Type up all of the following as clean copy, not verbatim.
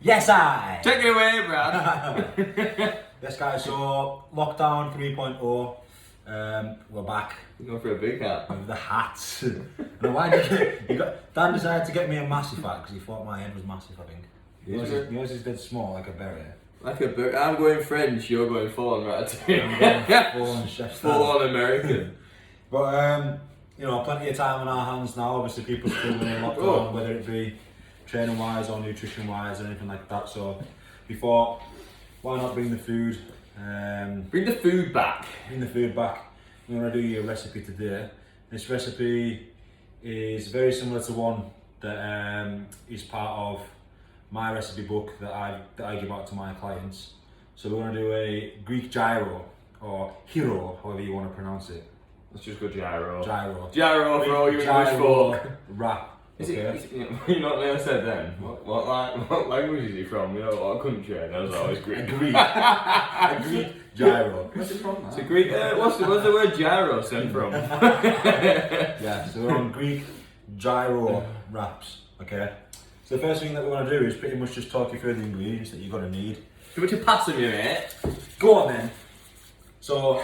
Yes, I! Take it away, Brad. Yes, guys, so lockdown 3.0. We're back You're going for a big hat. with the hats. Now, why did Dan decided to get me a massive hat because he thought my head was massive, I think. Yours is dead small, like a berry. Like a bird. I'm going French, you're going full on right. Full on chef Full on American. But, you know, plenty of time on our hands now. Obviously, people still in lockdown, whether it be training wise or nutrition wise or anything like that. So, we thought, why not bring the food? Bring the food back. Bring the food back. I'm going to do you a recipe today. This recipe is very similar to one that is part of my recipe book that I give out to my clients. So we're going to do a Greek gyro or hero, however you want to pronounce it. Let's just go gyro. Gyro. Gyro for all you English folk. Wrap. Okay. You know what I said then? What language is he from? You know, what country? And I was always Greek. Greek. A Greek gyro. What's it from? It's a Greek. What's the word gyro sent from? Yeah, so we're on Greek gyro wraps. Okay. So the first thing that we're going to do is pretty much just talk you through the ingredients that you're going to need. Do you want to pass them, mate? Go on then. So,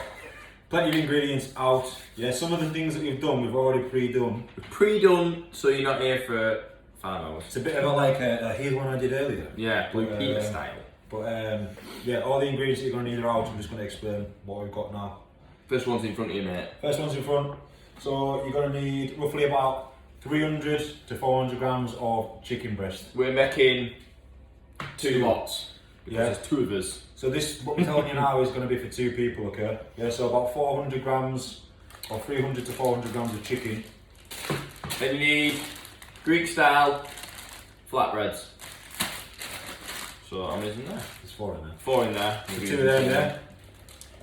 plenty of ingredients out. Yeah, some of the things that we've done, we've already pre-done. Pre-done, so you're not here for 5 hours. It's a bit of a like a here's one I did earlier. Yeah, Blue Peter style. But yeah, all the ingredients that you're going to need are out. I'm just going to explain what we've got now. First one's in front of you, mate. First one's in front. So you're going to need roughly about 300 to 400 grams of chicken breast. We're making 2 lots. Because there's 2 of us. So this, what we're telling you now, is going to be for 2 people, okay? Yeah, so about 400 grams or 300 to 400 grams of chicken. Then you need Greek style flatbreads. So how many's in there? There's 4 in there. 4 in there. 2 there, yeah.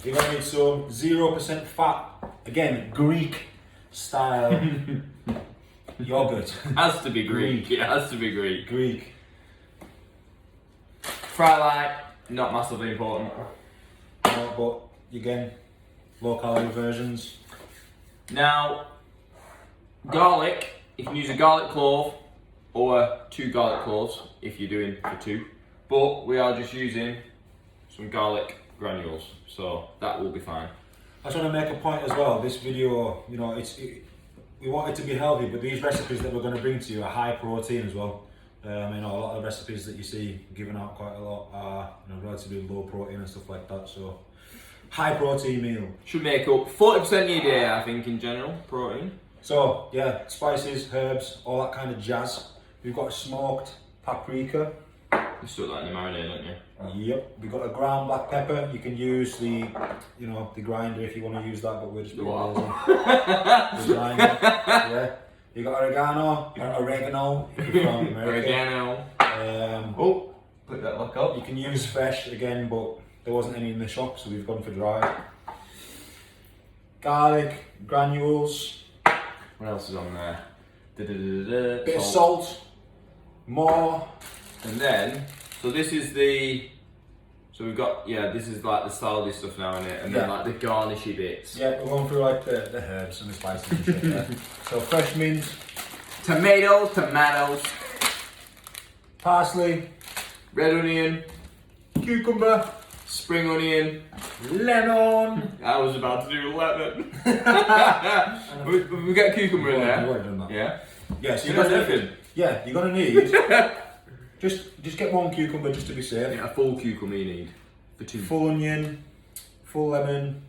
You're going to need some 0% fat, again, Greek style yogurt. Has to be Greek. It has to be Greek. Greek. Fry light, not massively important. No, but again, low calorie versions. Now, garlic, you can use a garlic clove or 2 garlic cloves if you're doing for 2. But we are just using some garlic granules, so that will be fine. I just want to make a point as well. This video, you know, we want it to be healthy, but these recipes that we're going to bring to you are high protein as well. You know, a lot of the recipes that you see given out quite a lot are, you know, relatively low protein and stuff like that. So, high protein meal. Should make up 40% of your day, I think, in general, protein. So, yeah, spices, herbs, all that kind of jazz. We've got smoked paprika. You stuck that in the marinade, don't you? Yep. We've got a ground black pepper. You can use the, you know, the grinder if you want to use that, but we're just being lazy. The grinder. Yeah. You got oregano, if you're from America. Oregano. Oh, put that back up. You can use fresh again, but there wasn't any in the shop, so we've gone for dry. Garlic, granules. What else is on there? Bit of salt. More. And then, so this is so we've got, this is like the salady stuff now in it, and then like the garnishy bits. Yeah, we're going through like the herbs and the spices and shit, yeah. So fresh mint. Tomatoes. Parsley. Red onion. Cucumber. Spring onion. Lemon. I was about to do lemon. we get cucumber in there. You've already done that. Yeah. Yeah, so you're gonna need just get 1 cucumber just to be safe. Yeah, a full cucumber you need for 2. Full onion, full lemon,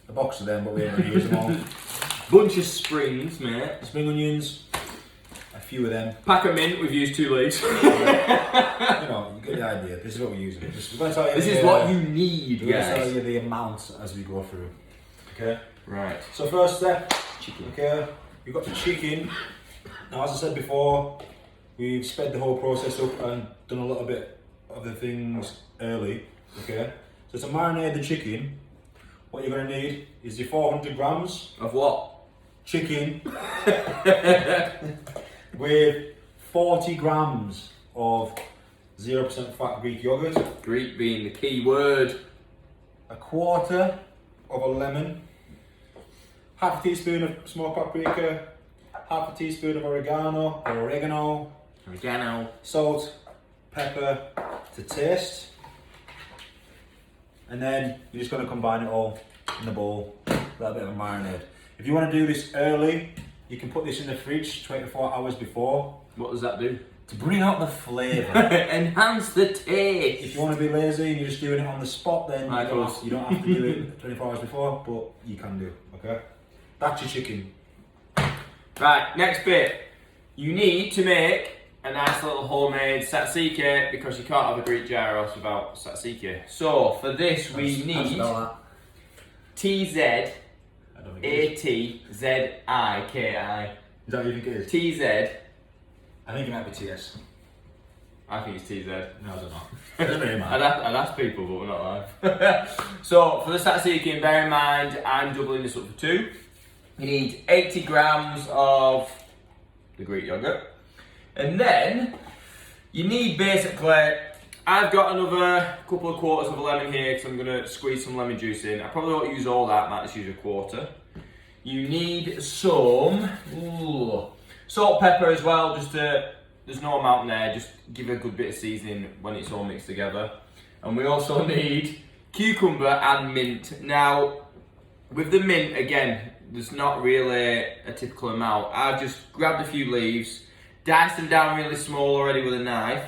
a box of them, but we ain't gonna use them all. Bunch of springs, mate. Spring onions, a few of them. Pack of mint, we've used 2 leaves. You know, you get the idea. This is what we're using. We're gonna tell you this is what you need, We're gonna tell guys. you the amounts as we go through. Okay? Right. So first step, Chicken. okay, we've got the chicken. Now as I said before, we've sped the whole process up and done a little bit of the things early, okay? So to marinate the chicken, what you're going to need is your 400 grams Of what? chicken with 40 grams of 0% fat Greek yogurt, Greek being the key word. a quarter of a lemon, half a teaspoon of smoked paprika, half a teaspoon of oregano, Oregano. salt, pepper to taste. And then you're just going to combine it all in the bowl with a little bit of a marinade. If you want to do this early, you can put this in the fridge 24 hours before. What does that do? To bring out the flavour. Enhance the taste. If you want to be lazy and you're just doing it on the spot, then you don't have to do it 24 hours before, but you can do, okay? That's your chicken. Right, next bit. You need to make a nice little homemade tzatziki because you can't have a Greek gyros without tzatziki. So for this we need TZATZIKI. Is that what you think it is? TZ. I think it might be TS. I think it's TZ. No, I don't know. Doesn't really matter. I'd ask people, but we're not live. So for the tzatziki, bear in mind I'm doubling this up for 2. You need 80 grams of the Greek yogurt. And then you need basically, I've got another couple of quarters of a lemon here because I'm going to squeeze some lemon juice in. I probably won't use all that, might just use a quarter. You need some salt, pepper as well, just to, there's no amount there, just give it a good bit of seasoning when it's all mixed together. And we also need cucumber and mint. Now, with the mint, again, there's not really a typical amount. I've just grabbed a few leaves, diced them down really small already with a knife,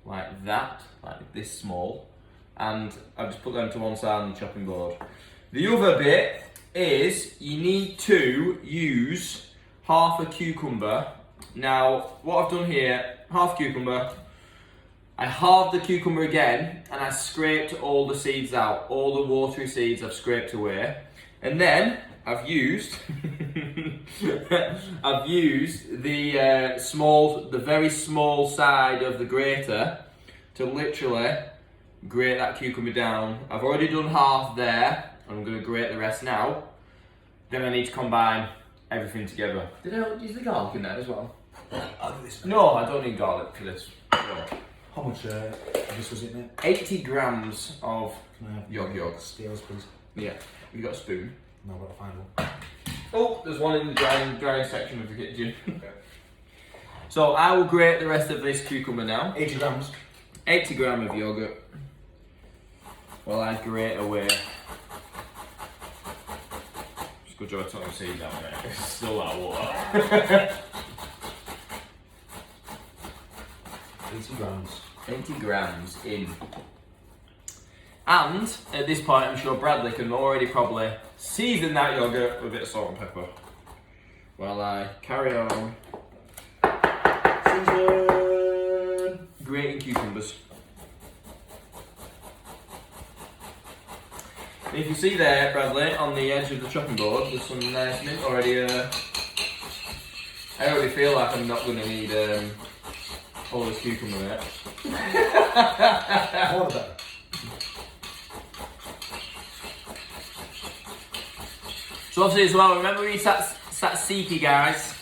like that, like this small, and I've just put them to one side on the chopping board. The other bit is you need to use half a cucumber. Now, what I've done here, half cucumber, I halved the cucumber again and I scraped all the seeds out, all the watery seeds I've scraped away. And then I've used the very small side of the grater to literally grate that cucumber down. I've already done half there. I'm going to grate the rest now. Then I need to combine everything together. Did I use the garlic in there as well? I'll do this. No, I don't need garlic for this. No. How much of this was it, mate? 80 grams of yogurt. Scales, please. Yeah. You got a spoon? No, I've got to find one. Oh, there's one in the drying section of the kitchen. Okay. So I will grate the rest of this cucumber now. 80 grams. 80 grams of yogurt. While I grate away. Just good job I took the seeds out there. It's still out of water. 80 grams. 80 grams in. And at this point, I'm sure Bradley can already probably season that yogurt with a bit of salt and pepper. While I carry on grating cucumbers. And if you see there, Bradley, on the edge of the chopping board, there's some nice mint already. I already feel like I'm not going to need all this cucumber yet. More the better. So obviously as well, remember we tzatziki, guys.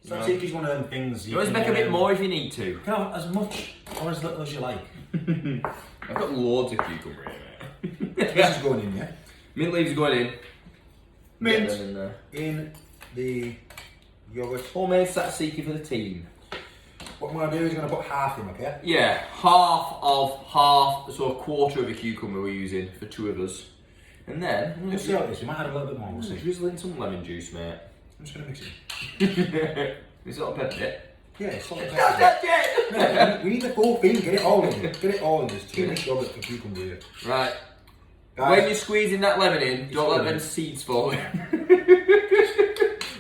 Tzatziki is one of them things You always make a bit more if you need to. You can have as much or as little as you like. I've got loads of cucumber in there. This is going in, yeah? Mint leaves are going in. Mint Get them in there. in the yogurt. Homemade tzatziki for the team. What I'm going to do is I'm going to put half in, okay? Yeah, half, so a quarter of a cucumber we're using for 2 of us. And then, We'll see how it is. We might add a little bit more, we'll see. drizzle in some lemon juice, mate. I'm just going to mix it. Is salt and pepper it? Yeah, it's salt and That's pepper. it! No, we need the full thing. Get it all in. Get it all in. There's too much yogurt for cucumber here. Right. Guys, When you're squeezing that lemon in, don't let them seeds fall in.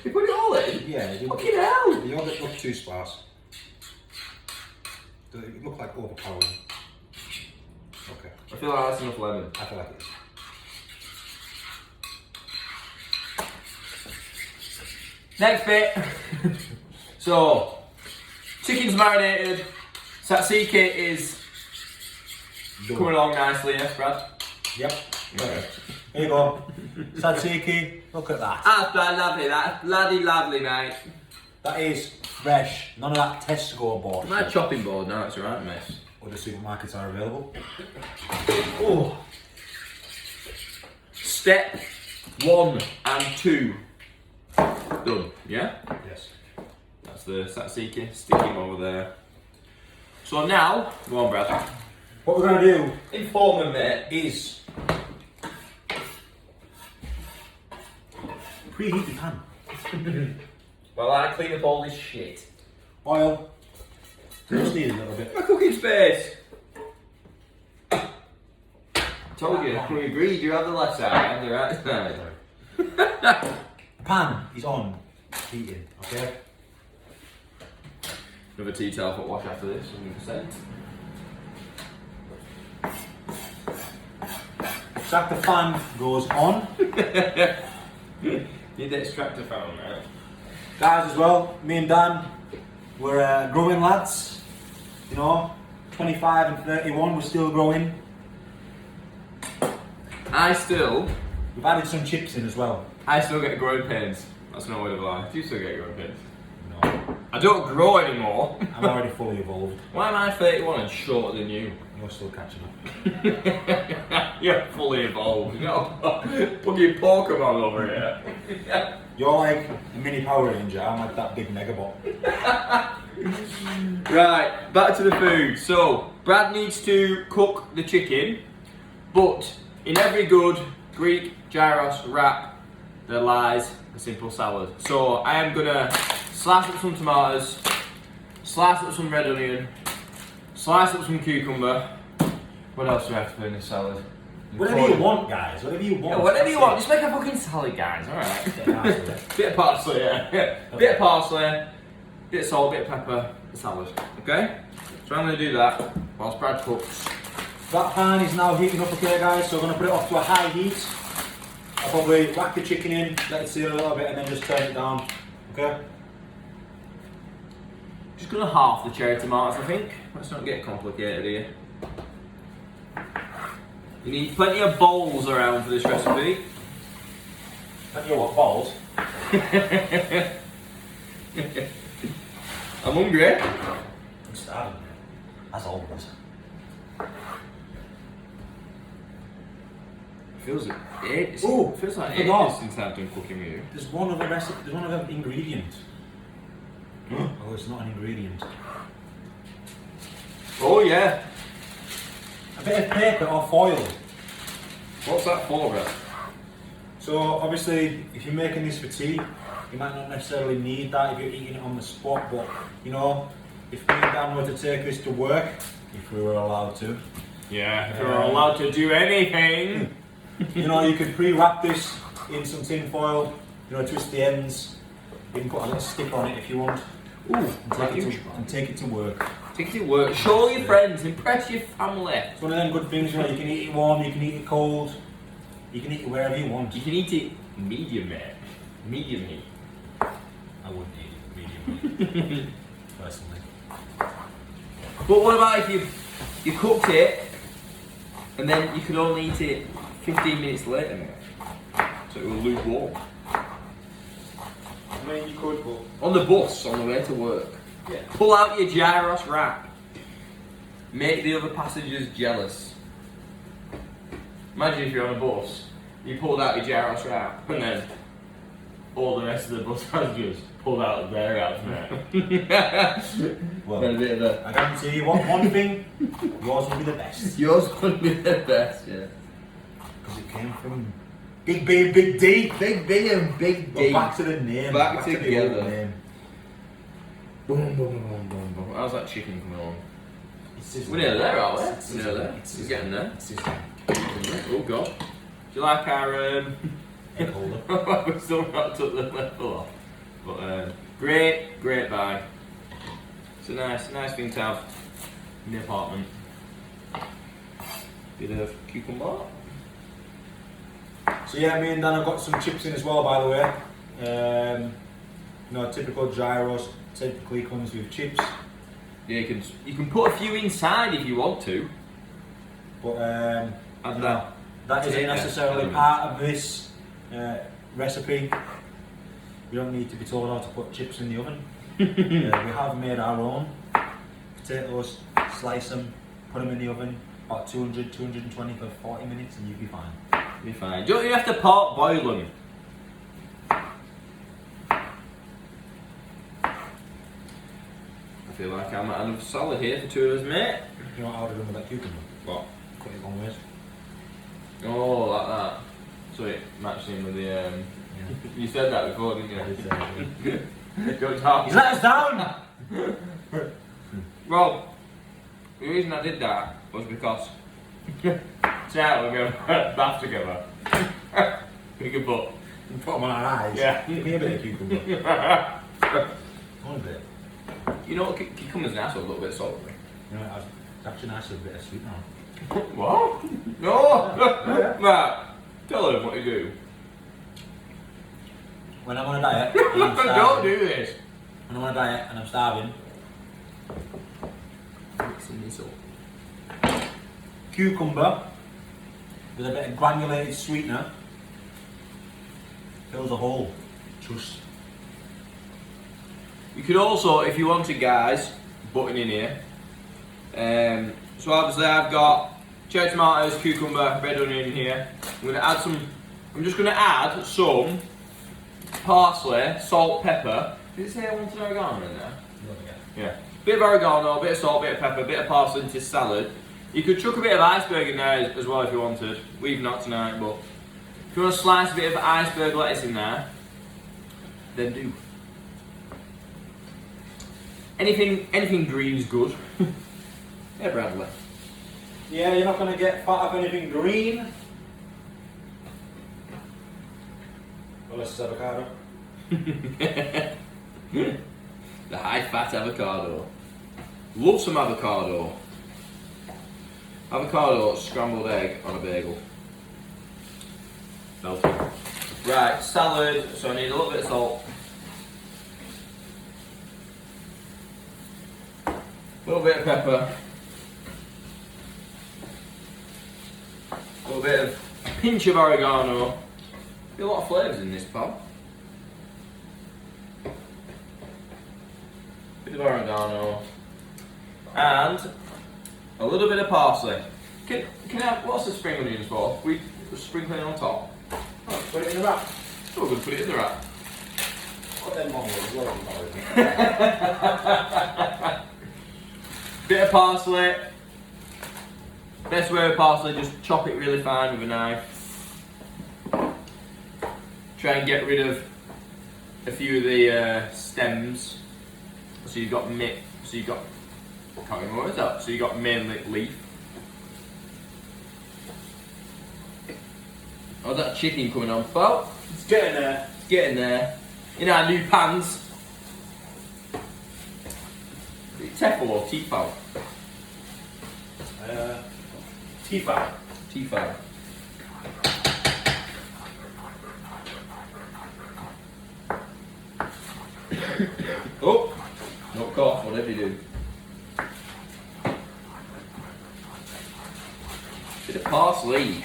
You put it all in? yeah, Fucking hell! the yogurt looks too sparse. Does it look like overpowering? Okay, I feel like that's enough lemon. I feel like it is. Next bit. So, chicken's marinated. Tzatziki is Done. coming along nicely, yes, Brad? Yep. Okay. Here you go. Tzatziki. Look at that. That's lovely, that's bloody lovely, mate. That is fresh. None of that Tesco board. My chopping board now, it's alright, mess. Other supermarkets are available. Oh. Step 1 and 2. Done, yeah? Yes. That's the tzatziki, stick him over there. So now, go on, Brad. What we're going to do Inform me, mate. is preheat your pan. Well, I clean up all this shit. Oil. Just need a little bit. My cooking space. Told you, we agreed. You have the left side and the right side. Pan is on heating, okay? Another tea towel foot wash after this, 100%. Extractor fan goes on. Need the extractor fan, right? Guys, as well, me and Dan, we're growing lads. You know, 25 and 31, we're still growing. We've added some chips in as well. I still get growing pains. That's no word of a lie. Do you still get growing pains? No, I don't grow anymore. I'm already fully evolved. Why am I 31 and shorter than you? You're still catching up. You're fully evolved. You got fucking Pokemon over here. You're like a mini Power Ranger, I'm like that big Megabot. Right, back to the food. So, Brad needs to cook the chicken, but in every good Greek gyros wrap, there lies a simple salad. So, I am gonna slice up some tomatoes, slice up some red onion, slice up some cucumber. What else do I have to put in this salad? Whatever you want, guys, whatever you want. Yeah, whatever you want, just make a fucking salad, guys, alright? Bit of parsley, yeah. Bit of parsley, bit of salt, bit of pepper, a salad. Okay? So I'm going to do that whilst Brad cooks. That pan is now heating up, okay, guys, so we're going to put it off to a high heat. I'll probably whack the chicken in, let it seal a little bit, and then just turn it down, okay? Just going to half the cherry tomatoes, I think. Let's not get complicated here. You need plenty of bowls around for this recipe. Plenty of what, balls? I'm hungry. I'm starving, as always. Feels like Ooh, ages forgot. since I've done cooking with you. There's one other recipe, there's one other ingredient. Oh, it's not an ingredient. Oh yeah. A bit of paper or foil. What's that for, Brad? So obviously, if you're making this for tea, you might not necessarily need that if you're eating it on the spot, but you know, if me and Dan were to take this to work, if we were allowed to. Yeah, if you're allowed to do anything. You know, you could pre-wrap this in some tin foil, you know, twist the ends, you can put a little sticker on it if you want. Ooh, and take it to work. Take it to work, show your friends, impress your family. It's one of them good things, you know, you can eat it warm, you can eat it cold, you can eat it wherever you want. You can eat it medium, mate. Medium heat. I wouldn't eat it medium heat, personally. But what about if you cooked it and then you could only eat it 15 minutes later, mate? So it will lukewarm. I mean, you could, but... On the bus, on the way to work. Yeah. Pull out your gyros wrap. Make the other passengers jealous. Imagine if you're on a bus, you pulled out your gyros wrap, and then all the rest of the bus passengers pulled out their wraps, mate. Well, a bit of a... I guarantee you one thing, yours will be the best. Yours would be the best, yeah. Because it came from Big B and Big D. Big B and Big D. Well, back to the name. Back to the together. old name. Boom, boom, boom, boom, boom. How's that chicken coming along? We're We're nearly there, aren't we? It's We're nearly there. It's It's getting there. It's sizzling. Oh god. Do you like our Egg holder. We've still not took the level off. But great buy. It's a nice thing to have in the apartment. Bit of cucumber. So yeah, me and Dan have got some chips in as well, by the way. You know, typical gyros typically comes with chips. Yeah, you can put a few inside if you want to. But Add that isn't necessarily part of this recipe. You don't need to be told how to put chips in the oven. We have made our own. Potatoes, slice them, put them in the oven, about 200, 220 for 40 minutes and you'll be fine. Be fine. Don't you have to pot boil them? feel like I'm at enough salad here for two of us, mate. You know what I would have done with that cucumber? What? Cut it long ways. Oh, like that. So it matched in with the. Yeah. You said that before, didn't you? I did say that, Don't talk. He's let us down! Well, the reason I did that was because tonight we're going to bath together. We can put. Put them on our eyes. Yeah. Give me a bit of cucumber. Only a bit. You know what? Cucumber's nice with a little bit of salt. You know, it's actually nice with a bit of sweet now. What? No! Matt, tell them what you do. When I'm on a diet, and I'm starving, Don't do this! when I'm on a diet and I'm starving, Mixing this up. cucumber with a bit of granulated sweetener fills a hole. Just. You could also, if you wanted, guys, button in here. So obviously I've got cherry tomatoes, cucumber, red onion in here. I'm just going to add some parsley, salt, pepper. Did it say I wanted oregano in there? Yeah. Bit of oregano, bit of salt, bit of pepper, bit of parsley into salad. You could chuck a bit of iceberg in there as well if you wanted. We've not tonight, but if you want to slice a bit of iceberg lettuce in there, then do. Anything green's good. Yeah, Bradley. Yeah, you're not going to get fat off anything green. Unless it's avocado. The high fat avocado. Love some avocado. Avocado scrambled egg on a bagel. Melting. Right, salad. So I need a little bit of salt. A little bit of pepper. A little bit of pinch of oregano. Be a lot of flavours in this, pal. Bit of oregano. And a little bit of parsley. Can I have, what's the spring onions for? We sprinkling on top. Oh, put it in the wrap. Oh, we're going to put it in the wrap. Put them on with Bit of parsley. Best way with parsley, just chop it really fine with a knife. Try and get rid of a few of the stems. So you've got I can't remember what it's up. So you've got main leaf. Oh, that chicken coming on, pal. It's getting there. It's getting there. In our new pans. Tefal or Tefal? Tefal. Tefal. Oh, no cough, whatever you do. Bit of parsley.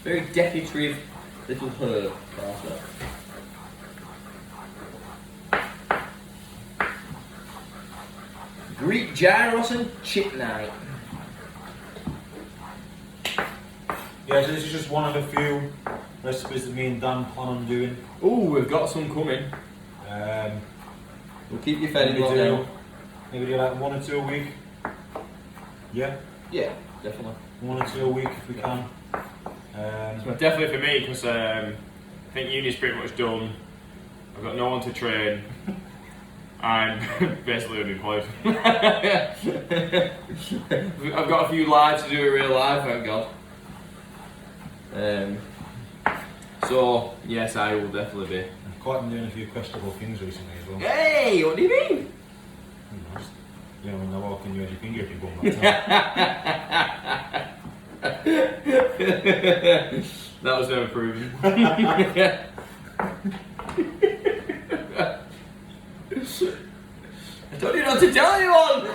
Very decorative little herb. Parsley. Greek Gyros and chip night. Yeah, so this is just one of a few recipes that me and Dan plan on doing. Oh, we've got some coming. We'll keep you fed in lockdown. Maybe do like 1 or 2 a week. Yeah, Yeah, definitely. 1 or 2 a week if we can. Well, definitely for me, because I think uni's pretty much done. I've got no one to train. I'm basically unemployed. I've got a few lives to do in real life, thank God. So, yes, I will definitely be. I've quite been doing a few questionable things recently as well. Hey, what do you mean? You know, when they're walking, you had your finger up your bum. That was never proven. I told you not to tell anyone!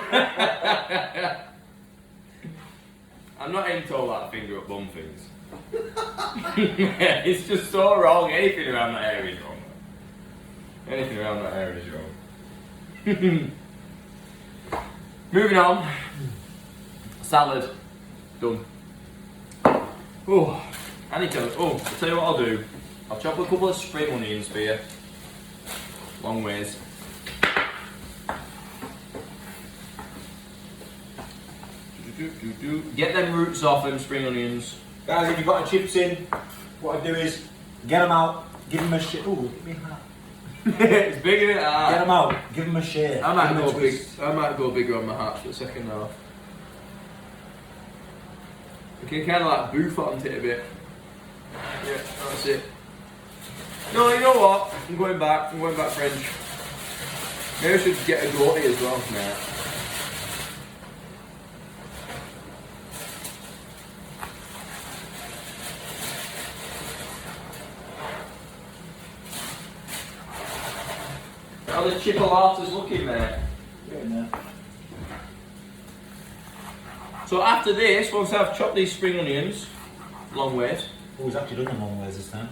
I'm not into all that finger up bum things. It's just so wrong. Anything around that area is wrong. Anything around that area is wrong. Moving on. Salad. Done. Oh, I need to. Oh, I'll tell you what I'll do. I'll chop a couple of spring onions for you. Long ways. Get them roots off them spring onions. Guys, if you've got the chips in, what I do is get them out, give them a shake. Ooh, look at me hat. It's bigger than that. Get them out, give them a shake. I might go bigger on my hat for the second half. We can kind of like boof onto it a bit. Yeah, that's it. No, you know what? I'm going back French. Maybe I should get a goatee as well, mate. How the chipolatas looking, mate? So after this, once I've chopped these spring onions, long ways. Oh, he's actually done them long ways this time.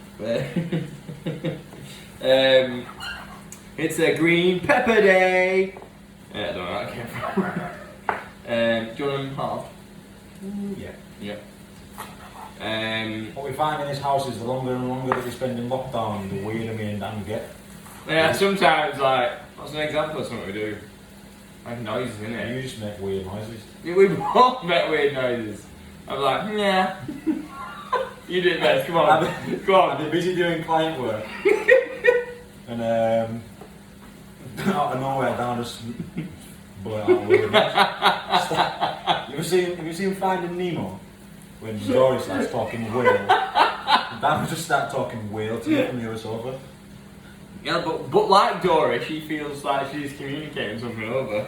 It's a green pepper day. I don't know where that came from. Do you want them halved? Yeah. Yeah. What we find in this house is the longer and longer that we spend in lockdown, the weirder me and Dan get. Yeah, sometimes, like, what's an example of something we do? Like noises, innit? You just make weird noises. Yeah, we both make weird noises. I'm like, yeah. You do it best, come on. Come on. I've been busy doing client work. And out of nowhere, Dan just blurt out weird noises. Have you seen Finding Nemo? When Dory starts talking whale, Dan will just start talking whale to me from the other sofa. Yeah, but like Dory, she feels like she's communicating something over.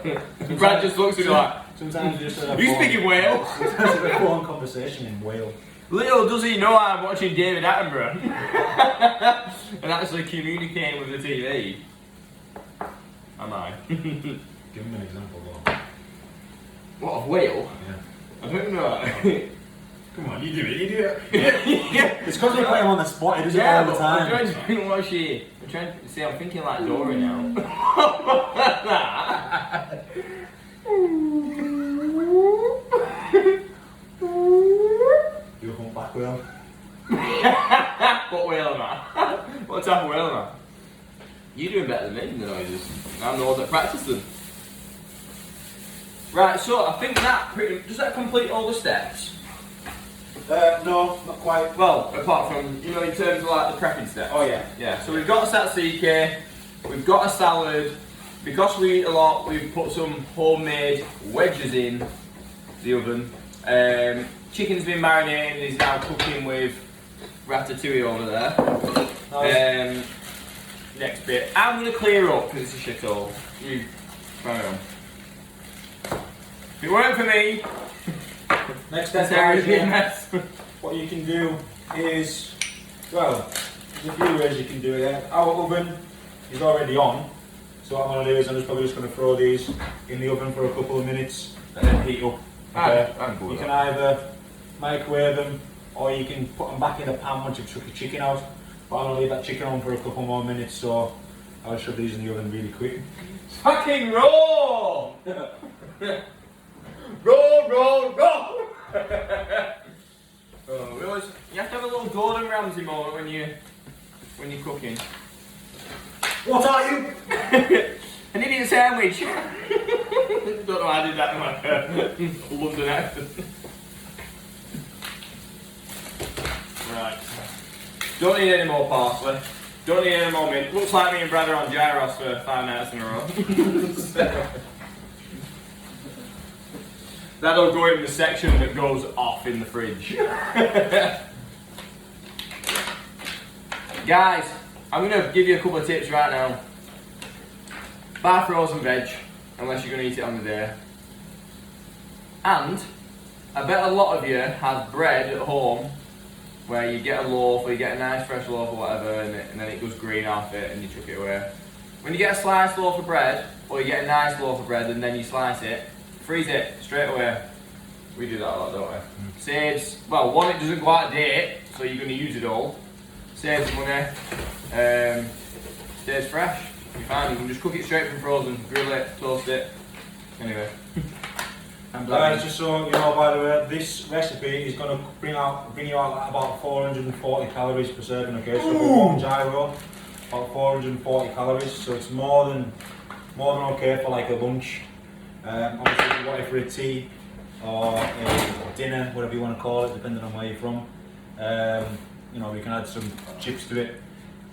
Brad just looks at me like, sometimes you just have you speaking whale? Sometimes we have a phone conversation in whale. Little does he know I'm watching David Attenborough and actually communicating with the TV. Am I? Give him an example, though. What, a whale? Yeah. I don't know. Come on, you do it, Yeah. It's because we put him on the spot, he does it all the time. I'm trying to think what she... I'm thinking like Dory now. You come back with him. What whale am I? What type of whale am I? You're doing better than me in the noises. I'm the one that practiced them. Right, so I think does that complete all the steps? No, not quite. Well, apart from, in terms of like the prepping steps. Oh yeah. Yeah, so we've got a tzatziki, we've got a salad. Because we eat a lot, we've put some homemade wedges in the oven. Chicken's been marinated and is now cooking with ratatouille over there. Nice. Next bit, I'm going to clear up because it's a shithole. You carry on. If it weren't for me, Next step, would be a mess. what you can do is, well, there's a few ways you can do it. Our oven is already on, so what I'm going to do is I'm probably just going to throw these in the oven for a couple of minutes and then heat up. Okay? You can either microwave them or you can put them back in the pan once you've took your chicken out. But I'm going to leave that chicken on for a couple more minutes, so I'll shove these in the oven really quick. Fucking roll! Roll! You have to have a little Gordon Ramsay moment when you're cooking. What are you? An idiot sandwich. Don't know how I did that in my London accent. Right. Don't need any more parsley. Don't need any more mint. Looks like me and Brad are on gyros for 5 nights in a row. That'll go in the section that goes off in the fridge. Guys, I'm going to give you a couple of tips right now. Buy frozen veg, unless you're going to eat it on the day. And I bet a lot of you have bread at home where you get a loaf or you get a nice fresh loaf or whatever and then it goes green off it and you chuck it away. When you get a sliced loaf of bread or you get a nice loaf of bread and then you slice it, freeze it straight away. We do that a lot, don't we? Saves, well, one, it doesn't go out of date, so you're going to use it all. Saves money, stays fresh. You're fine, you can just cook it straight from frozen, grill it, toast it. Anyway. Guys, just so you know, by the way, this recipe is going to bring you out about 440 calories per serving, okay? So for one gyro, about 440 calories, so it's more than okay for like a lunch. Obviously if you want it for a tea, or a dinner, whatever you want to call it, depending on where you're from. You know, we can add some chips to it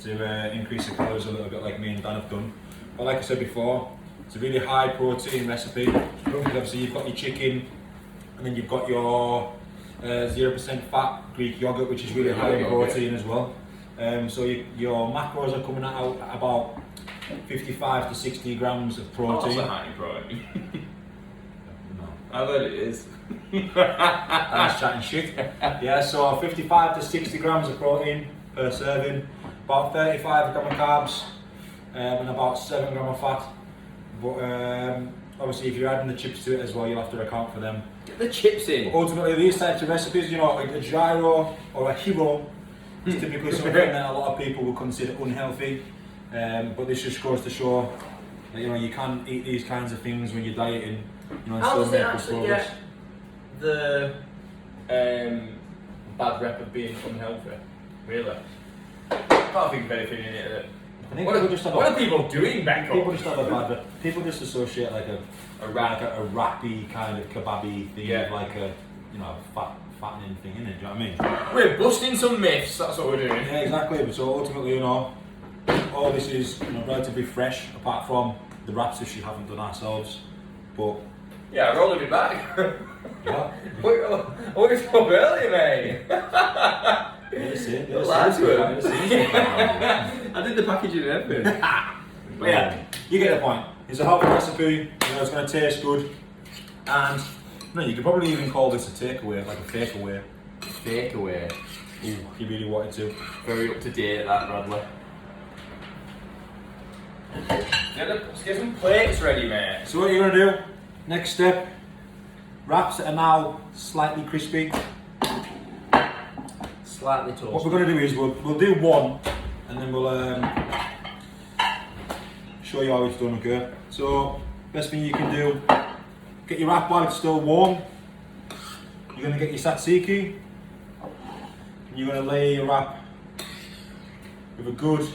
to increase the calories a little bit, like me and Dan have done. But like I said before, it's a really high protein recipe. Obviously you've got your chicken, and then you've got your 0% fat Greek yogurt, which is really high in protein as well. So your macros are coming out at about 55 to 60 grams of protein. That's a high in protein. No. I bet it is. That's chatting shit. Yeah, so 55 to 60 grams of protein per serving, about 35 gram of carbs, and about 7 gram of fat. But obviously, if you're adding the chips to it as well, you'll have to account for them. Get the chips in. But ultimately, these types of recipes, you know, like a gyro or a hero, is typically something that a lot of people will consider unhealthy. But this just goes to show that, you know, you can eat these kinds of things when you're dieting. You know, and How still does it make good actually progress. get the Bad rep of being unhealthy. Really? Can't think of anything in it that. I think What people are, just have what a- are people doing back People home? just have a bad rep. People just associate like a wrappy kind of kebabby thing, Yeah. with like a, you know, fattening thing in it. Do you know what I mean? We're busting some myths, that's what we're doing. Yeah, exactly. But so ultimately, you know, all this is, you know, relatively fresh, apart from the wraps which we haven't done ourselves. But Yeah, rolling it back. yeah, We're so early, mate. Lie to him. I did the packaging and everything. But yeah, you get the point. It's a healthy recipe. You know, it's going to taste good, and no, you could probably even call this a takeaway, like a takeaway. Take away. Ooh, if you really wanted to. Very up to date, that Bradley. Let's get some plates ready, mate. So what you're going to do? Next step. Wraps that are now slightly crispy. slightly What toasted? we're going to do is we'll do one, and then we'll show you how it's done. Okay. So best thing you can do, get your wrap while it's still warm. You're going to get your tzatziki, and you're going to layer your wrap with a good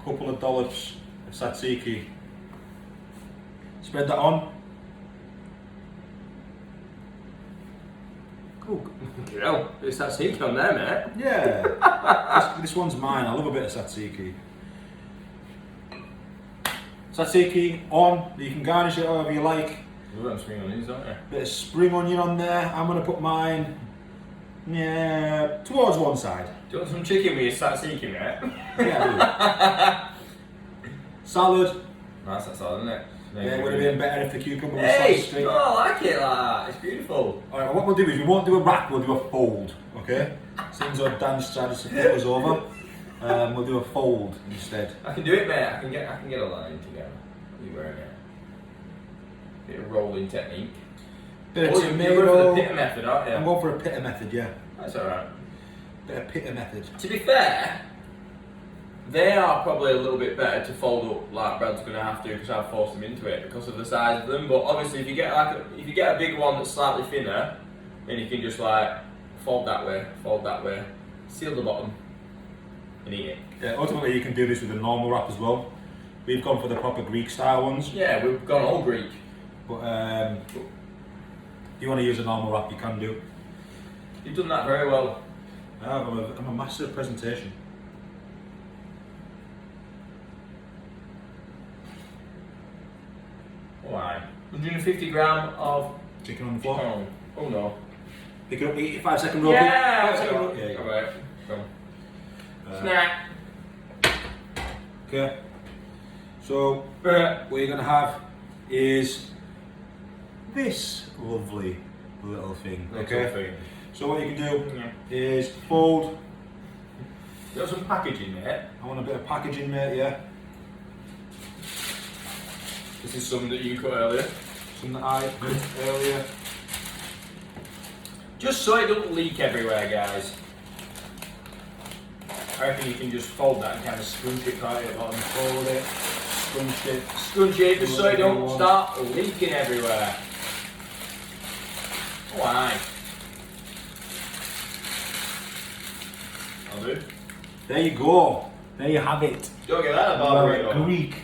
couple of dollops of tzatziki. Spread that on. Cool. You know, it's that sink on there, mate. Yeah. this one's mine. I love a bit of tzatziki. Tzatziki on. You can garnish it however you like. We've got spring onions, don't we? Bit of spring onion on there. I'm going to put mine, yeah, towards one side. Do you want some chicken with your tzatziki, mate? Yeah, I do. Salad. Nice, that's all, isn't it? Yeah, it would have been better if the cucumber was Hey, sliced straight. no, I like it, like, it's beautiful. Alright, what we'll do is we won't do a wrap, we'll do a fold, okay? Since our Dan's tried to flip us over, we'll do a fold instead. I can do it, mate. I can get a line together. You wearing it? Bit of rolling technique. Bit Oh, of you're tomato. going for the pita method, aren't you? I'm going for a pitta method, yeah. That's alright. Bit of pitta method. To be fair, they are probably a little bit better to fold up like Brad's going to have to because I've forced him into it because of the size of them. But obviously, if you get a big one that's slightly thinner, then you can just like fold that way, seal the bottom, and eat it. Yeah, ultimately you can do this with a normal wrap as well. We've gone for the proper Greek style ones. Yeah, we've gone all Greek. But if you want to use a normal wrap, you can do. You've done that very well. I'm a master of presentation. Why? 150 gram of Chicken on the floor. Oh no. Pick it up, eat it, 5 second roll. Yeah! 5 second roll. Yeah, you go. Alright, come. Snack. Okay. So what you're gonna have is this lovely little thing. Okay. So what you can do Yeah. is fold. You got some packaging there. I want a bit of packaging, mate. Yeah. This is some that you cut earlier. Some that I did earlier. Just so it doesn't leak everywhere, guys. I reckon you can just fold that and kind of scrunch it right at the bottom. Fold it. Scrunch it. Scrunch it just so it don't start leaking everywhere. Why? I'll do. There you go. There you have it. Don't get that a Our barburrito. Greek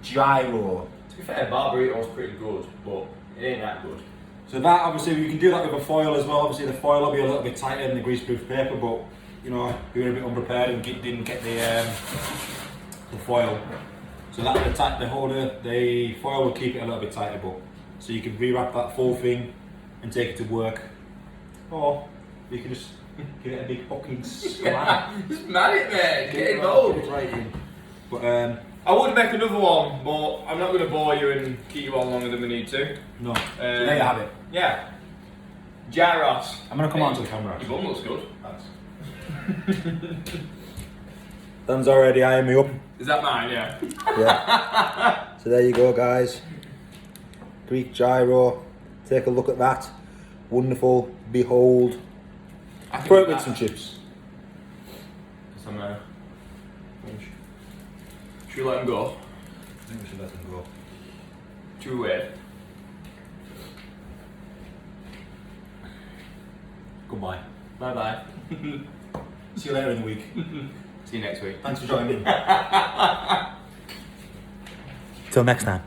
gyro. To be fair, barburito's pretty good, but it ain't that good. So that, obviously, you can do that with a foil as well. Obviously, the foil will be a little bit tighter than the greaseproof paper, but you know, we were a bit unprepared and didn't get the foil. So that the foil will keep it a little bit tighter, but so you can rewrap that full thing and take it to work, or you can just give it a big fucking smack. Just man it, mate. Get involved. Get it right in. But I would make another one, but I'm not going to bore you and keep you on longer than we need to. no, so there you have it. Yeah. Gyros. I'm gonna come on to the camera. Your bum looks good. Thanks. Dan's already eyeing me up. Is that mine? Yeah. Yeah. So there you go, guys. Greek gyro. Take a look at that. Wonderful. Behold. Throw it with some chips. Some, should we let him go? I think we should let them go. Should we wait? Goodbye. Bye bye. See you later in the week. See you next week. Thanks for joining in. Till next time.